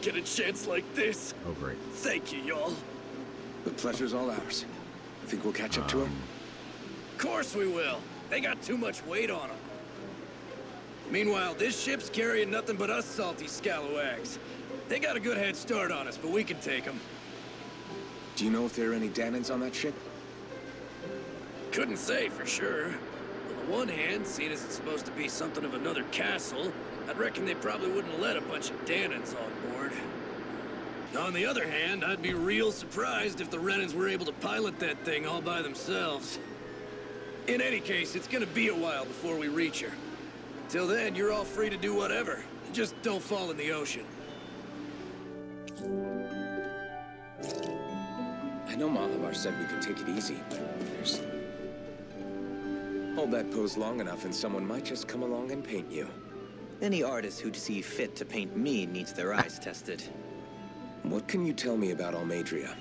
get a chance like this. Oh, great. Thank you, y'all. The pleasure's all ours. Think we'll catch up to her? Of course we will. They got too much weight on them. Meanwhile, this ship's carrying nothing but us salty scalawags. They got a good head start on us, but we can take them. Do you know if there are any Danans on that ship? Couldn't say for sure. On the one hand, seeing as it's supposed to be something of another castle, I'd reckon they probably wouldn't let a bunch of Danans on board. On the other hand, I'd be real surprised if the Renans were able to pilot that thing all by themselves. In any case, it's gonna be a while before we reach her. Till then, you're all free to do whatever. Just don't fall in the ocean. I know Malabar said we could take it easy, but there's... Hold that pose long enough and someone might just come along and paint you. Any artist who'd see fit to paint me needs their eyes tested. What can you tell me about Almadria?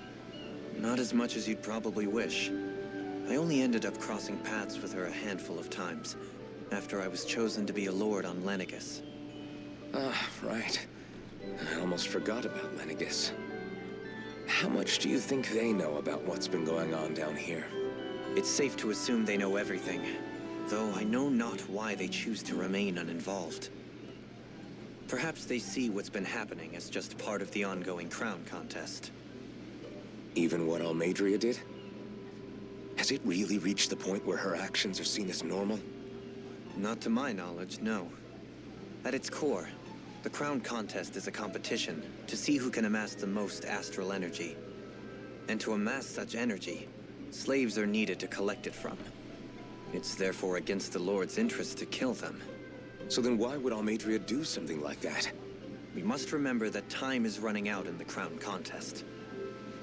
Not as much as you'd probably wish. I only ended up crossing paths with her a handful of times, after I was chosen to be a lord on Lenegus. Ah, right. I almost forgot about Lenegus. How much do you think they know about what's been going on down here? It's safe to assume they know everything, though I know not why they choose to remain uninvolved. Perhaps they see what's been happening as just part of the ongoing crown contest. Even what Almadria did? Has it really reached the point where her actions are seen as normal? Not to my knowledge, no. At its core, the crown contest is a competition to see who can amass the most astral energy. And to amass such energy, slaves are needed to collect it from. It's therefore against the Lord's interest to kill them. So then why would Almadria do something like that? We must remember that time is running out in the crown contest.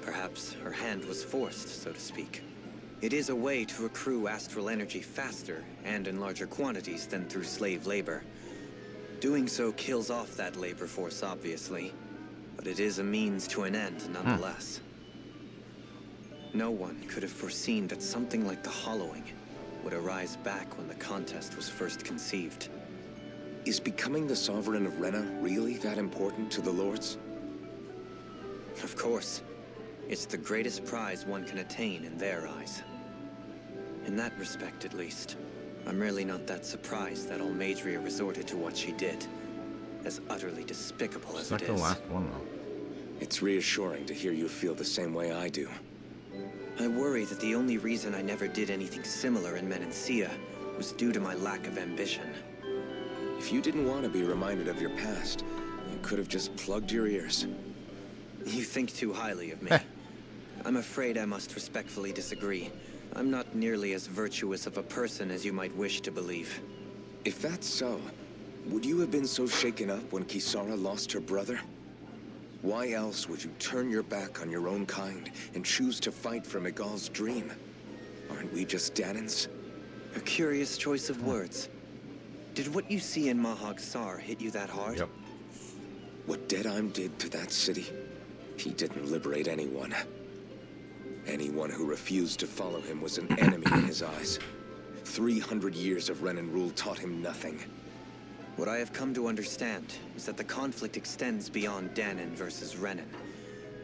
Perhaps her hand was forced, so to speak. It is a way to accrue astral energy faster and in larger quantities than through slave labor. Doing so kills off that labor force, obviously, but it is a means to an end nonetheless. No one could have foreseen that something like the Hollowing would arise back when the contest was first conceived. Is becoming the Sovereign of Rena really that important to the Lords? Of course. It's the greatest prize one can attain in their eyes. In that respect, at least, I'm really not that surprised that Almadria resorted to what she did, as utterly despicable as it is. It's like the last one, though. It's reassuring to hear you feel the same way I do. I worry that the only reason I never did anything similar in Menancia was due to my lack of ambition. If you didn't want to be reminded of your past, you could have just plugged your ears. You think too highly of me. I'm afraid I must respectfully disagree. I'm not nearly as virtuous of a person as you might wish to believe. If that's so, would you have been so shaken up when Kisara lost her brother? Why else would you turn your back on your own kind and choose to fight for Miguel's dream? Aren't we just Danans? A curious choice of words. Did what you see in Mahag Sar hit you that hard? Yep. What Deadheim did to that city, he didn't liberate anyone. Anyone who refused to follow him was an enemy in his eyes. 300 years of Renan rule taught him nothing. What I have come to understand is that the conflict extends beyond Danan versus Renan.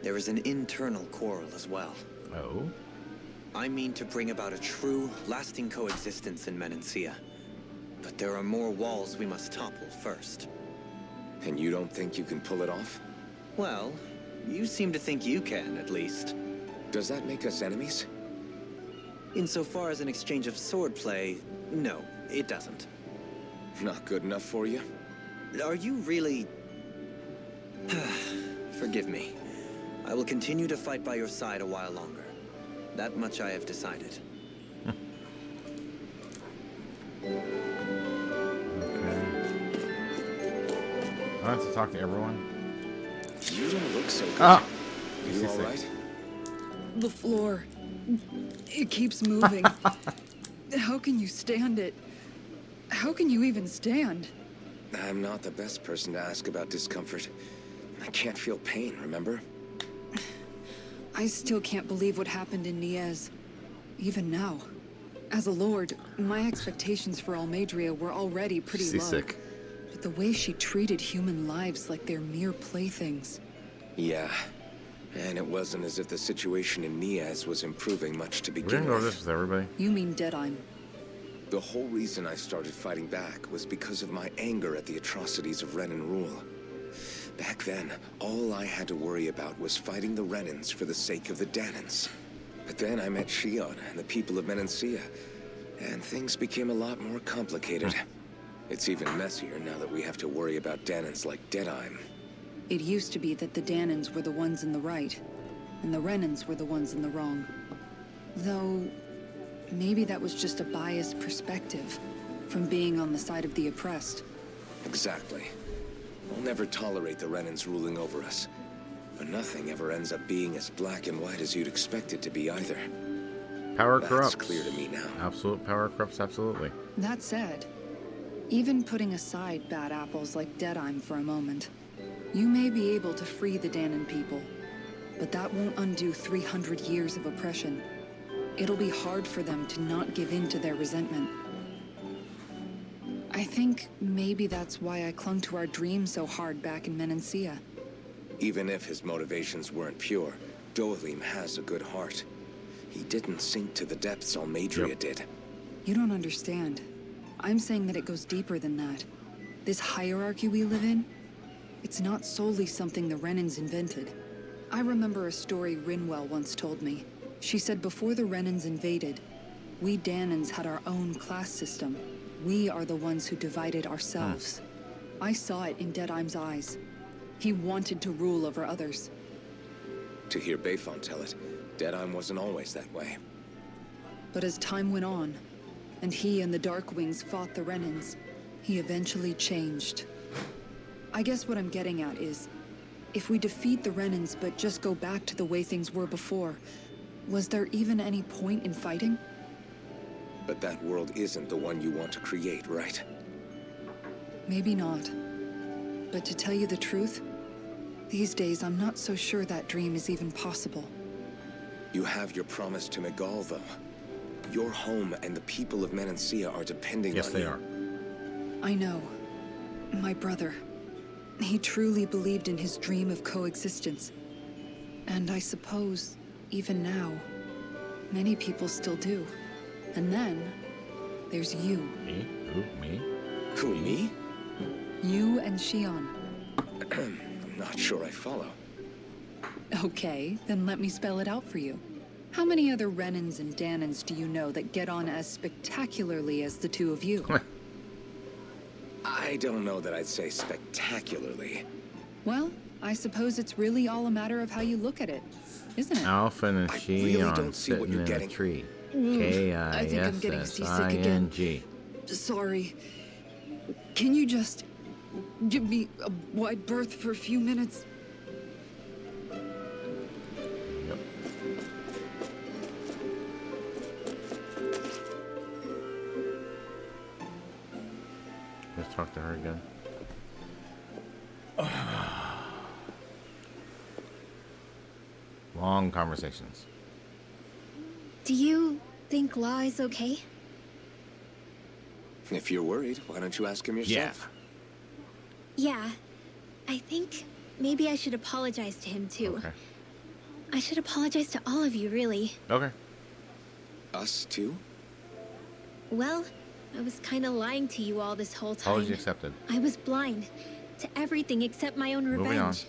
There is an internal quarrel as well. Oh? I mean to bring about a true, lasting coexistence in Menancia. But there are more walls we must topple first. And you don't think you can pull it off? Well, you seem to think you can, at least. Does that make us enemies? Insofar as an exchange of swordplay, no, it doesn't. Not good enough for you? Are you really... Forgive me. I will continue to fight by your side a while longer. That much I have decided. I have to talk to everyone. You don't look so good. Ah! You all right? The floor. It keeps moving. How can you stand it? How can you even stand? I'm not the best person to ask about discomfort. I can't feel pain, remember? I still can't believe what happened in Niez. Even now. As a lord, my expectations for Almadria were already pretty low. Seasick. But the way she treated human lives like they're mere playthings. Yeah. And it wasn't as if the situation in Niaz was improving much to We're begin gonna go over with. this with everybody. You mean Deadime. The whole reason I started fighting back was because of my anger at the atrocities of Renan rule. Back then, all I had to worry about was fighting the Renans for the sake of the Danans. But then I met Shion and the people of Menancia, and things became a lot more complicated. It's even messier now that we have to worry about Danans like Deadime. It used to be that the Danans were the ones in the right, and the Renans were the ones in the wrong. Though, maybe that was just a biased perspective from being on the side of the oppressed. Exactly. We'll never tolerate the Renans ruling over us. But nothing ever ends up being as black and white as you'd expect it to be either. Power That's corrupts. clear to me now. Absolute power corrupts, absolutely. That said, even putting aside bad apples like Deadime for a moment, you may be able to free the Danan people, but that won't undo 300 years of oppression. It'll be hard for them to not give in to their resentment. I think maybe that's why I clung to our dream so hard back in Menancia. Even if his motivations weren't pure, Dohalim has a good heart. He didn't sink to the depths Almadria did. You don't understand. I'm saying that it goes deeper than that. This hierarchy we live in, it's not solely something the Renans invented. I remember a story Rinwell once told me. She said before the Renans invaded, we Danans had our own class system. We are the ones who divided ourselves. I saw it in Deadime's eyes. He wanted to rule over others. To hear Bayfont tell it, Deadime wasn't always that way. But as time went on, and he and the Darkwings fought the Renans, he eventually changed. I guess what I'm getting at is, if we defeat the Renans but just go back to the way things were before, was there even any point in fighting? But that world isn't the one you want to create, right? Maybe not. But to tell you the truth, these days I'm not so sure that dream is even possible. You have your promise to Megal, though. Your home and the people of Menancia are depending on you. Yes, they are. I know. My brother. He truly believed in his dream of coexistence. And I suppose, even now, many people still do. And then, there's you. Me? Who? Me? Who, me? You and Shion. I'm not sure I follow. Okay, then let me spell it out for you. How many other Renans and Danans do you know that get on as spectacularly as the two of you? I don't know that I'd say spectacularly. Well, I suppose it's really all a matter of how you look at it, isn't it? Alpha and I Shion really don't see what sitting you're in a getting. tree. I think I'm getting seasick again. K-I-S-S-I-N-G. Sorry. Can you just give me a wide berth for a few minutes? Yep. Let's talk to her again. Long conversations. Do you think Law is okay? If you're worried, why don't you ask him yourself? Yeah. I think maybe I should apologize to him too. Okay. I should apologize to all of you, really. Okay. Us too? Well, I was kind of lying to you all this whole time. Apology accepted. I was blind to everything except my own Moving on. revenge.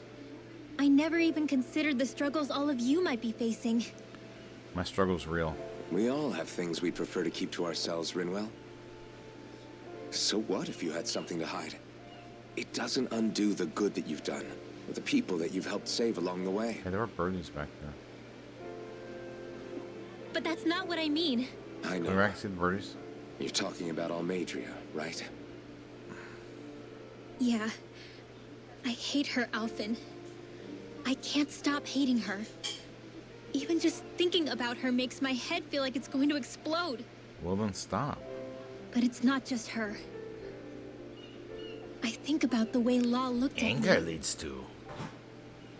I never even considered the struggles all of you might be facing. My struggle's real. We all have things we'd prefer to keep to ourselves, Rinwell. So what if you had something to hide? It doesn't undo the good that you've done, or the people that you've helped save along the way. Hey, there are birdies back there. But that's not what I mean. I Can know. we actually see the birdies? You're talking about Almadria, right? Yeah. I hate her, Alphen. I can't stop hating her. Even just thinking about her makes my head feel like it's going to explode. Well, then stop. But it's not just her. I think about the way Law looked at me. leads to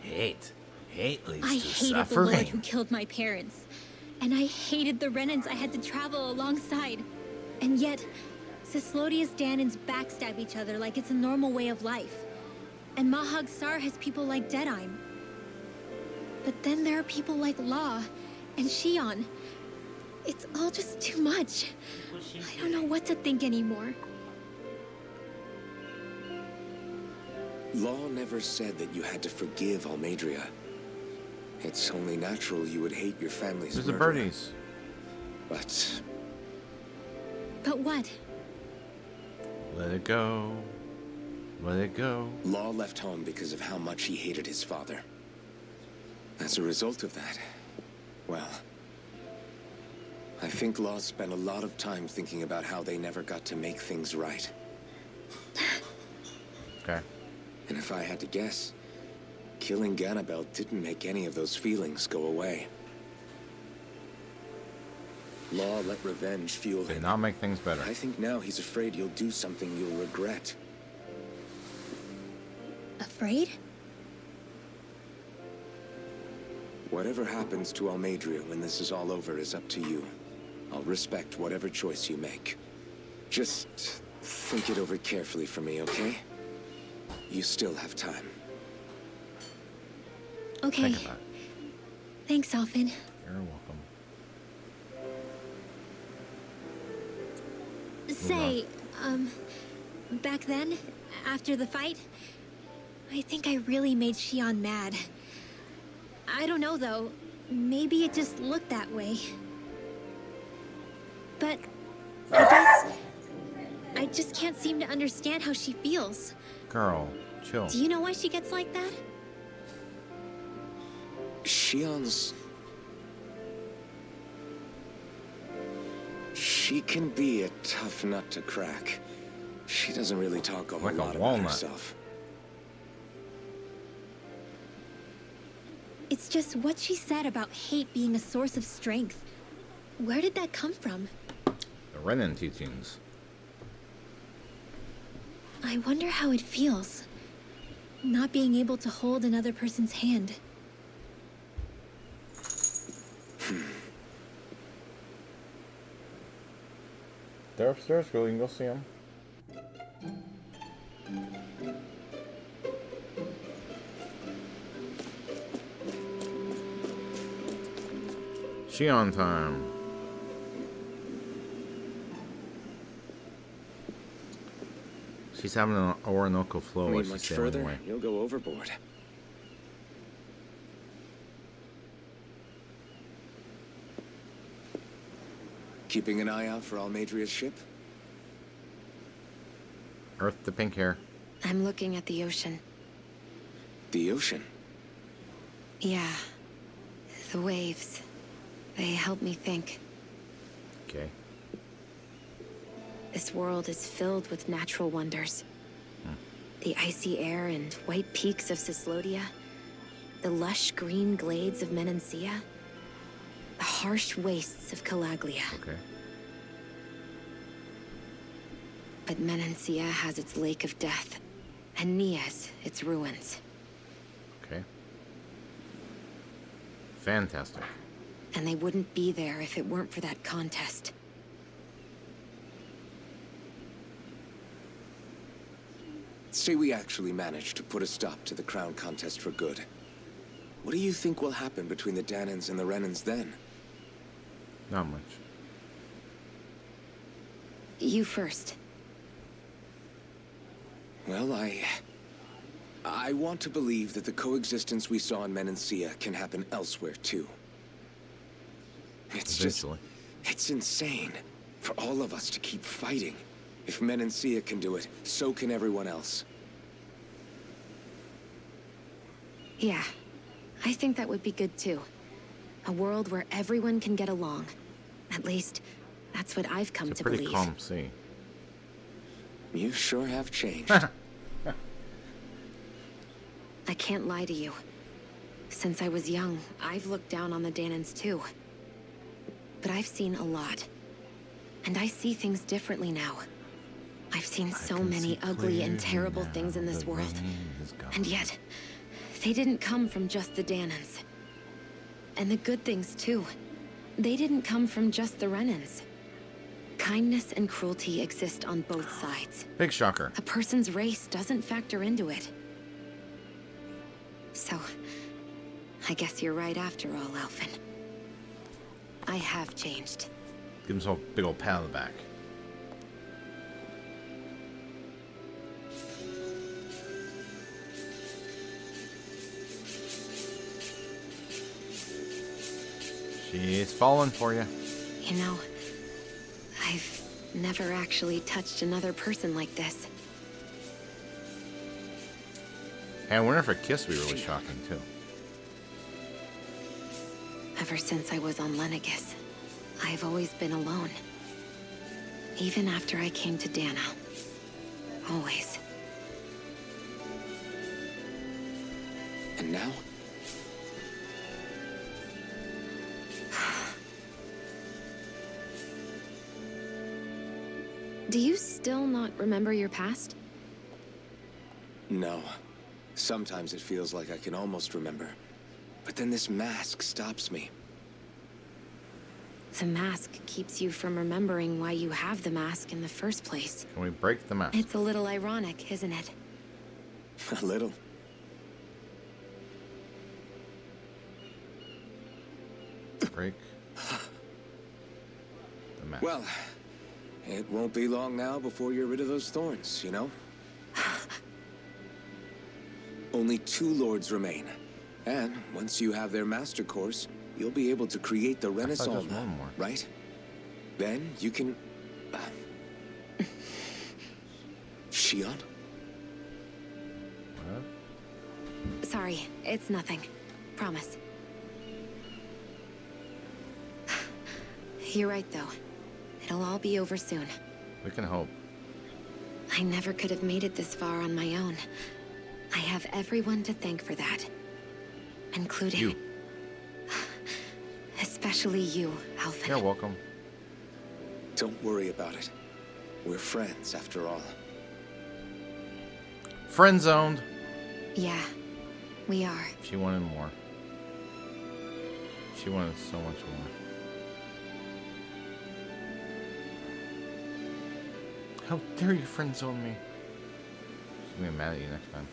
hate. Hate leads I hated the Lord who killed my parents. And I hated the Renans I had to travel alongside. And yet, Cislodius Danans backstab each other like it's a normal way of life. And Mahag Sar has people like Deadime. But then there are people like Law and Shion. It's all just too much. I don't know what to think anymore. Law never said that you had to forgive Almadria. It's only natural you would hate your family's There's the murderer. birdies. But But what? Let it go. Let it go. Law left home because of how much he hated his father. As a result of that, well, I think Law spent a lot of time thinking about how they never got to make things right. Okay. And if I had to guess, killing Ganabel didn't make any of those feelings go away. Law let revenge fuel Did him. not make things better. I think now he's afraid you'll do something you'll regret. Afraid? Whatever happens to Almadria when this is all over is up to you. I'll respect whatever choice you make. Just think it over carefully for me, okay? You still have time. Okay. Think about it. Thanks, Alphen. You're welcome. Say, back then, after the fight, I think I really made Shion mad. I don't know, though. Maybe it just looked that way. But I just can't seem to understand how she feels. Girl, chill. Do you know why she gets like that? Shion's... She can be a tough nut to crack. She doesn't really talk a whole Like a lot about walnut. herself. It's just what she said about hate being a source of strength. Where did that come from? The Renan teachings. I wonder how it feels. Not being able to hold another person's hand. They're upstairs, girl. You can go see them. Shion time. She's having an Orinoco flow while Read she's much sailing further, away. you'll go overboard. Keeping an eye out for Almadria's ship? Earth the pink hair. I'm looking at the ocean. The ocean? Yeah. The waves. They help me think. Okay. This world is filled with natural wonders. The icy air and white peaks of Cislodia. The lush green glades of Menancia. The harsh wastes of Calaglia. Okay. But Menancia has its lake of death. And Nias, its ruins. Okay. Fantastic. And they wouldn't be there if it weren't for that contest. Say we actually managed to put a stop to the crown contest for good. What do you think will happen between the Danans and the Renans then? Not much. You first. Well, I want to believe that the coexistence we saw in Menancia can happen elsewhere, too. It's Eventually. it's insane for all of us to keep fighting. If Menancia can do it, so can everyone else. Yeah. I think that would be good too. A world where everyone can get along. At least, that's what I've come It's a to pretty believe. calm sea. You sure have changed. I can't lie to you. Since I was young, I've looked down on the Danans too. But I've seen a lot. And I see things differently now. I've seen so many ugly and terrible things in this world. And yet, they didn't come from just the Danans. And the good things too. They didn't come from just the Renans. Kindness and cruelty exist on both sides. Big shocker. A person's race doesn't factor into it. So, I guess you're right after all, Alphen. I have changed. Give himself a big old pat on the back. She's falling for you. You know, I've never actually touched another person like this. And I wonder if a kiss would be really shocking, too. Ever since I was on Lenegis, I've always been alone. Even after I came to Dana. Always. And now? Do you still not remember your past? No. Sometimes it feels like I can almost remember. But then this mask stops me. The mask keeps you from remembering why you have the mask in the first place. Can we break the mask? It's a little ironic, isn't it? A little. Break the mask. Well, it won't be long now before you're rid of those thorns, you know? Only 2 lords remain. And once you have their master course, you'll be able to create the there was Renaissance, one more. right? Then you can... Shion? What? Sorry, it's nothing. Promise. You're right, though. It'll all be over soon. We can hope. I never could have made it this far on my own. I have everyone to thank for that. Including... You. Especially you, Alphen. You're welcome. Don't worry about it. We're friends, after all. Friend zoned. Yeah, we are. She wanted more. She wanted so much more. How dare you friend zone me? She's gonna be mad at you next time.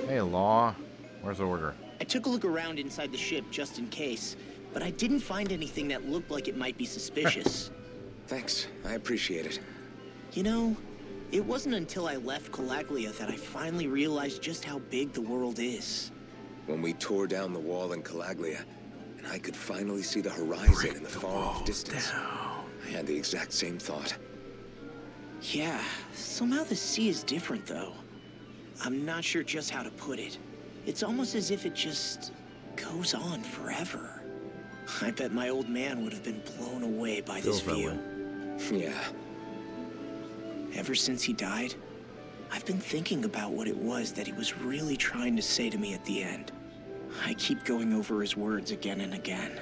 Hey, Law. Where's the order? I took a look around inside the ship just in case, but I didn't find anything that looked like it might be suspicious. Thanks. I appreciate it. You know, it wasn't until I left Calaglia that I finally realized just how big the world is. When we tore down the wall in Calaglia, and I could finally see the horizon in the far-off distance, I had the exact same thought. Yeah, somehow the sea is different, though. I'm not sure just how to put it. It's almost as if it just goes on forever. I bet my old man would have been blown away by this Feels that view. Yeah. Ever since he died, I've been thinking about what it was that he was really trying to say to me at the end. I keep going over his words again and again.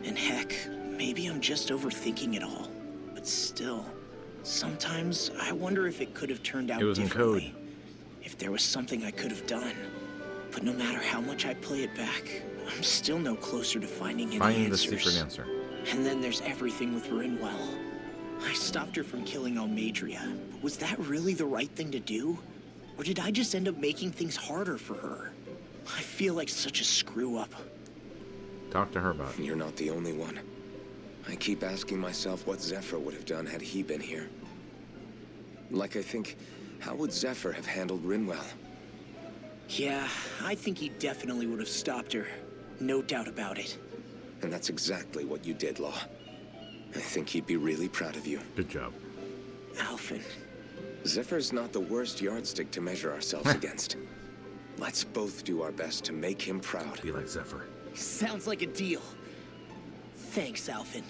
And heck, maybe I'm just overthinking it all. But still, sometimes I wonder if it could have turned out It was in differently. code. If there was something I could have done. But no matter how much I play it back, I'm still no closer to finding any Find the answers. secret answer. And then there's everything with Rinwell. I stopped her from killing Almadria, but was that really the right thing to do? Or did I just end up making things harder for her? I feel like such a screw-up. Talk to her about it. You're not the only one. I keep asking myself what Zephyr would have done had he been here. Like I think, how would Zephyr have handled Rinwell? Yeah, I think he definitely would have stopped her. No doubt about it. And that's exactly what you did, Law. I think he'd be really proud of you. Good job. Alphen. Zephyr's not the worst yardstick to measure ourselves against. Let's both do our best to make him proud. Be like Zephyr. Sounds like a deal. Thanks, Alphen.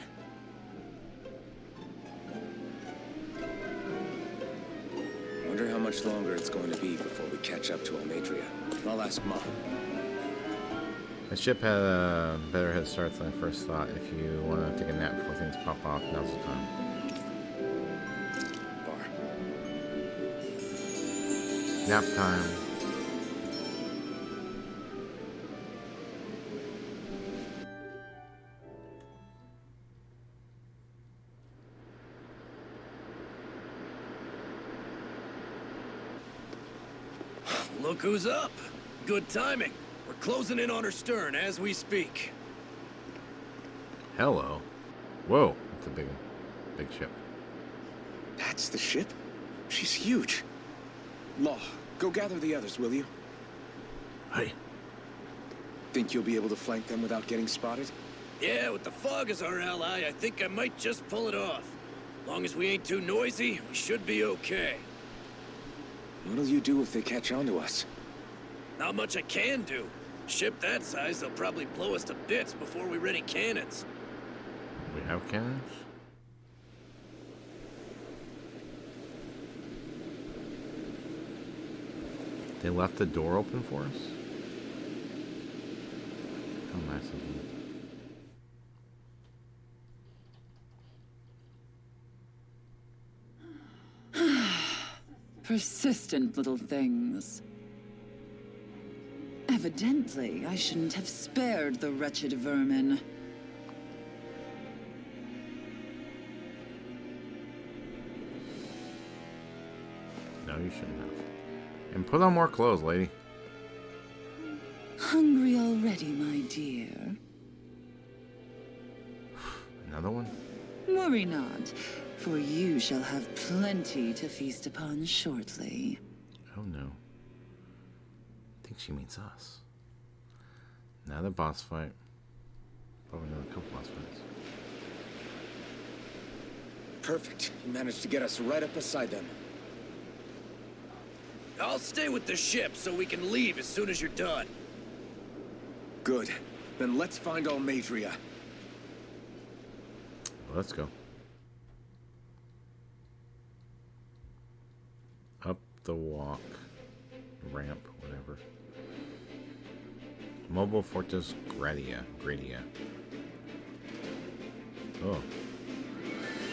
Wonder how much longer it's going to be before we catch up to Almadria. I'll ask Mom. The ship had a better head start than I first thought. If you want to take a nap before things pop off, now's the time. Nap time. Look who's up. Good timing. We're closing in on her stern as we speak. Hello. Whoa, that's a big ship. That's the ship? She's huge. Law, go gather the others, will you? Hey. Think you'll be able to flank them without getting spotted? Yeah, with the fog as our ally, I think I might just pull it off. Long as we ain't too noisy, we should be okay. What'll you do if they catch on to us? Not much I can do. Ship that size, they'll probably blow us to bits before we ready cannons. We have cannons? They left the door open for us? How nice of them. Persistent little things. Evidently, I shouldn't have spared the wretched vermin. No, you shouldn't have. And put on more clothes, lady. Hungry already, my dear? Another one? Worry not, for you shall have plenty to feast upon shortly. Oh no. I think she means us. Another boss fight. Probably another couple boss fights. Perfect. You managed to get us right up beside them. I'll stay with the ship so we can leave as soon as you're done. Good. Then let's find Almadria. Let's go. Up the walk. Ramp, whatever. Mobile Fortress Gradia. Oh.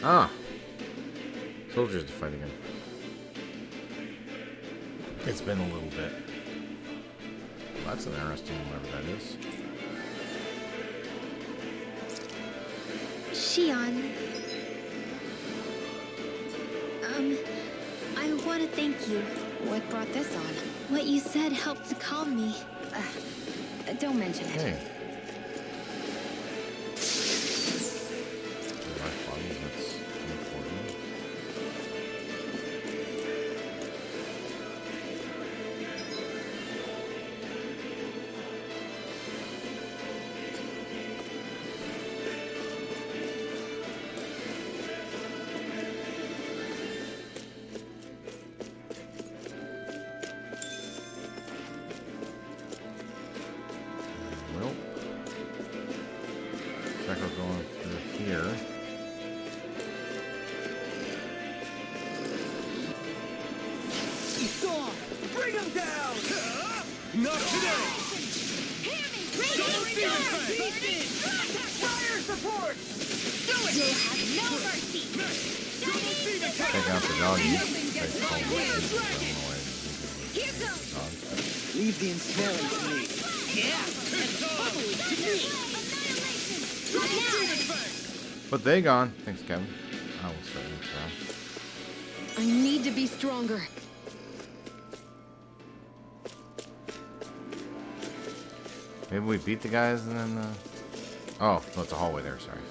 Ah! Soldiers to fight again. It's been a little bit. Well, that's an interesting whatever that is. Shion. I want to thank you. What brought this on? What you said helped to calm me. Don't mention it. Hey. Life bottles, that's important. Well, looks like we're going through here. Bring him down! Not today! Fire support! Take out the doggy. Leave the ensnaring to me. But they gone. Thanks, Kevin. I will start next round. I need to be stronger. Maybe we beat the guys and then. Oh, no, it's a hallway there. Sorry.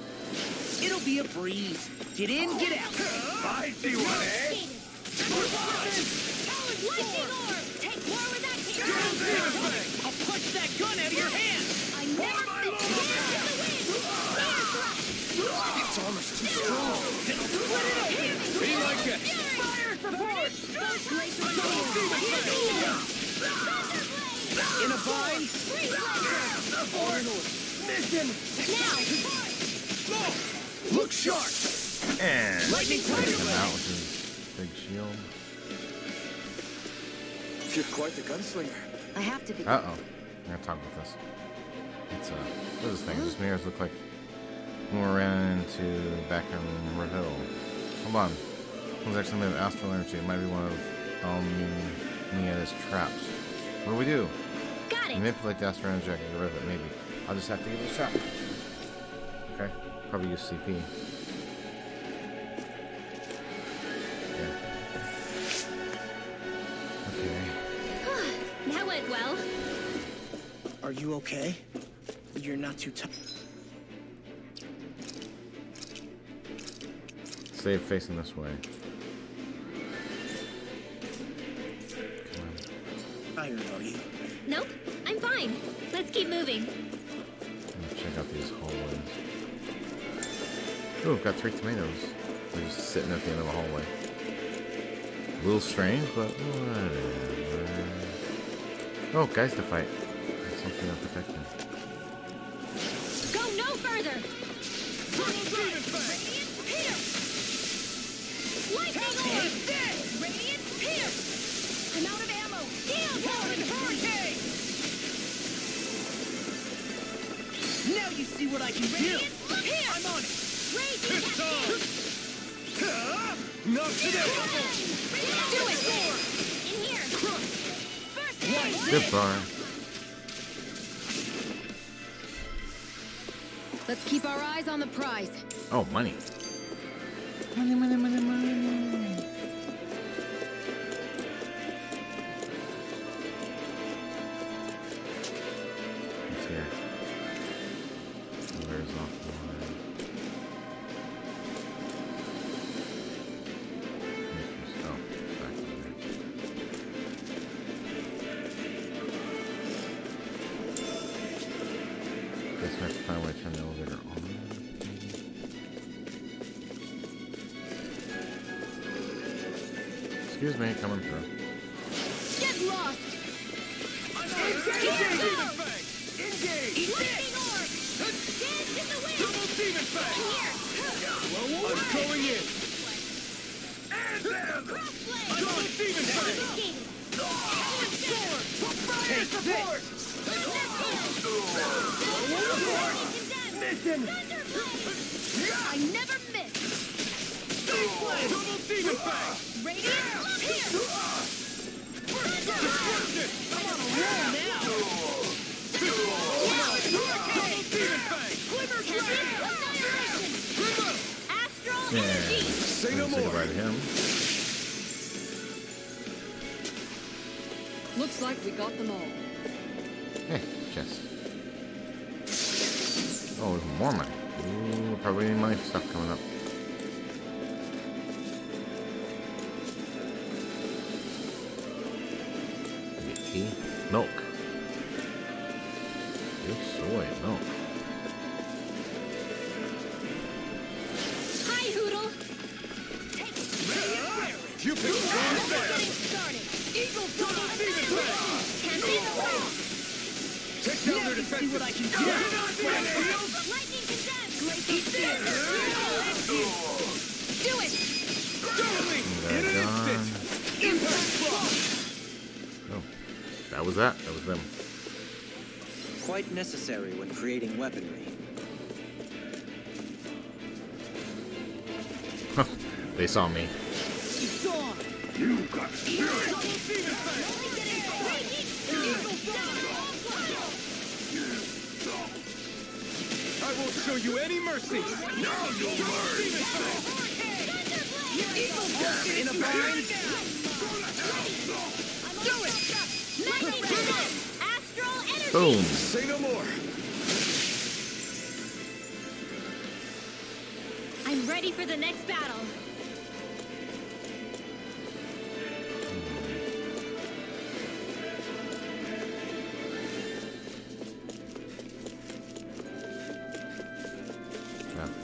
It'll be a breeze. Get in, get out. I see one, eh? Lightning orb! Take more with that cannon! I'll punch that gun out of your hand. I never think It's almost too strong. Be like it! Fire support! In a bind. Mission! Now! Look sharp! And Lightning take strike. him out with his big shield. You're quite the gunslinger. I have to be. Uh oh. I gotta talk about this. It's what is this thing? Does mirrors look like when we ran into back in Reveal? Hold on. Someone's actually made of astral energy. It might be one of me at his traps. What do we do? Got it. Manipulate the astral energy, I can get rid of it, maybe. I'll just have to give it a shot. Okay, probably use CP. Yeah. Okay. That went well. Are you okay? You're not too tired. Save facing this way. Tired, are you? Nope, I'm fine. Let's keep moving. Check out these hallways. Ooh, got 3 tomatoes. They're just sitting at the end of a hallway. A little strange, but whatever. Oh, guys to fight. There's something to protect him. Go no further! Lightning orb! Radiant pierce! I'm out of ammo! Steel hurricane! Now you see what I can do! I'm on it! Raging cascade! Knock it out! Do it! In here! First aid! Goodbye. Let's keep our eyes on the prize. Oh, money. Money, money, money, money. It's here. Where's off the line? Oh, back in there. Guess I have to find a way to turn the elevator on. Excuse me, coming through. Get lost! Engage! Lightning orb! Dance in the wind! Double demon fang! Here! I'm going in! Crossblade! Double demon fang! King! Take this! Mission! I never miss! Double demon fang! Radiant here! I'm on a roll now! Double demon fang! Astral Yeah. energy! Say no Say more! goodbye to him. Looks like we got them all. Hey, chest. Oh, there's more money. Ooh, probably any money stuff coming up. Get tea, milk. Good soy, milk. Hi, Hoodle! You pick Just getting started! Eagle double demon fang! Can't be the wall! Take down their defenses! See what I can do! Lightning condensed! Do it! In an They're instant! done. Impact block! Oh, that was that. That was them. Quite necessary when creating weaponry. They saw me. It's on! You got spirit! Double demon fang! I won't show you any mercy! Now you'll learn! In a bind? Do it! Lightning condensed! Astral energy! Boom. Say no more. I'm ready for the next battle.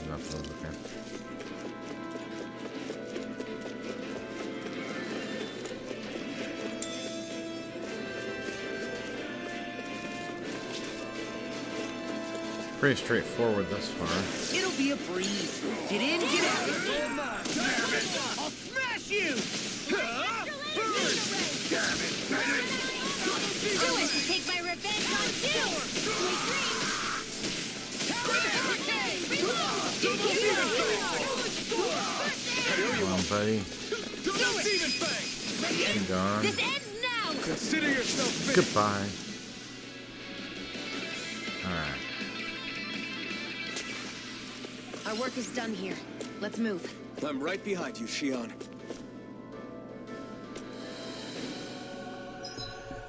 Enough of those, okay. Pretty straightforward thus far. It'll be a breeze. Get in, get out. I'll smash you! Do it to take my revenge on you! Come on, buddy. Double demon fang! Be gone. This ends now! Consider yourself finished. Goodbye. Alright. Our work is done here. Let's move. I'm right behind you, Shion.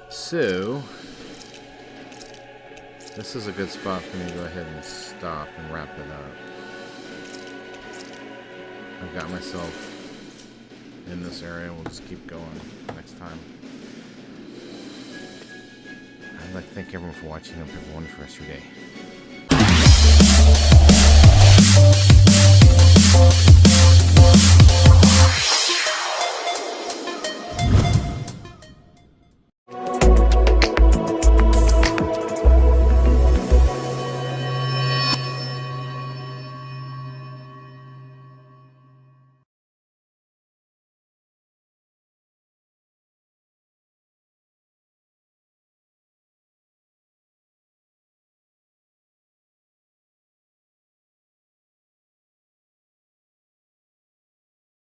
So, this is a good spot for me to go ahead and stop and wrap it up. I've got myself in this area. We'll just keep going next time. I'd like to thank everyone for watching. I hope everyone for the rest of your day.